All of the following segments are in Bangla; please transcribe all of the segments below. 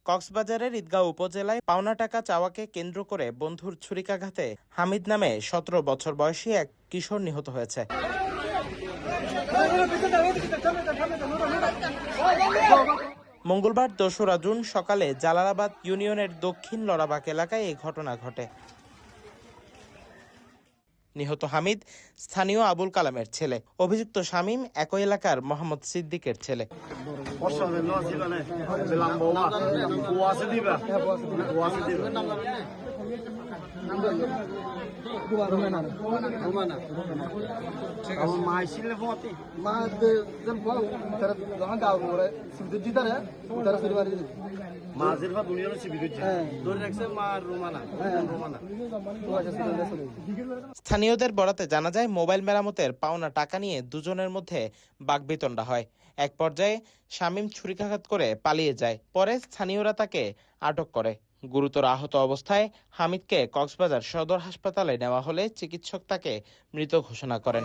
কক্সবাজারের ঈদগাঁও উপজেলায় পাওনা টাকা চাওয়াকে কেন্দ্র করে বন্ধুর ছুরিকাঘাতে হামিদ নামে ১৭ বছর বয়সী এক কিশোর নিহত হয়েছে। মঙ্গলবার ২রা জুন সকালে জালালাবাদ ইউনিয়নের দক্ষিণ লরাবাগ এলাকায় এই ঘটনা ঘটে। নিহত হামিদ স্থানীয় আবুল কালামের ছেলে। অভিযুক্ত শামীম একই এলাকার মোহাম্মদ সিদ্দিকের ছেলে। স্থানীয়দের বরাতে জানা যায়, মোবাইল মেরামতের পাওনা টাকা নিয়ে দুজনের মধ্যে বাকবিতণ্ডা হয়। এক পর্যায়ে শামীম ছুরিকাঘাত করে পালিয়ে যায়। পরে স্থানীয়রা তাকে আটক করে। গুরুতর আহত অবস্থায় হামিদকে কক্সবাজার সদর হাসপাতালে নেওয়া হলে চিকিৎসক তাকে মৃত ঘোষণা করেন।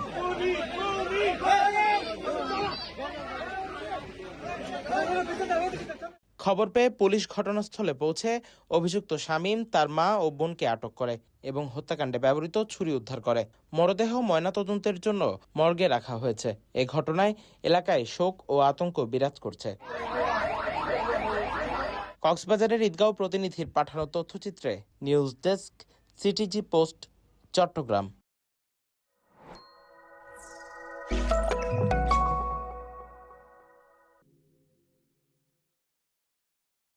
খবর পেয়ে পুলিশ ঘটনাস্থলে পৌঁছে অভিযুক্ত শামীম, তার মা ও বোনকে আটক করে এবং হত্যাকাণ্ডে ব্যবহৃত ছুরি উদ্ধার করে। মরদেহ ময়নাতদন্তের জন্য মর্গে রাখা হয়েছে। এ ঘটনায় এলাকায় শোক ও আতঙ্ক বিরাজ করছে। কক্সবাজারের ঈদগাঁও প্রতিনিধির পাঠানো তথ্যচিত্রে news desk, CTG post, Chittagong.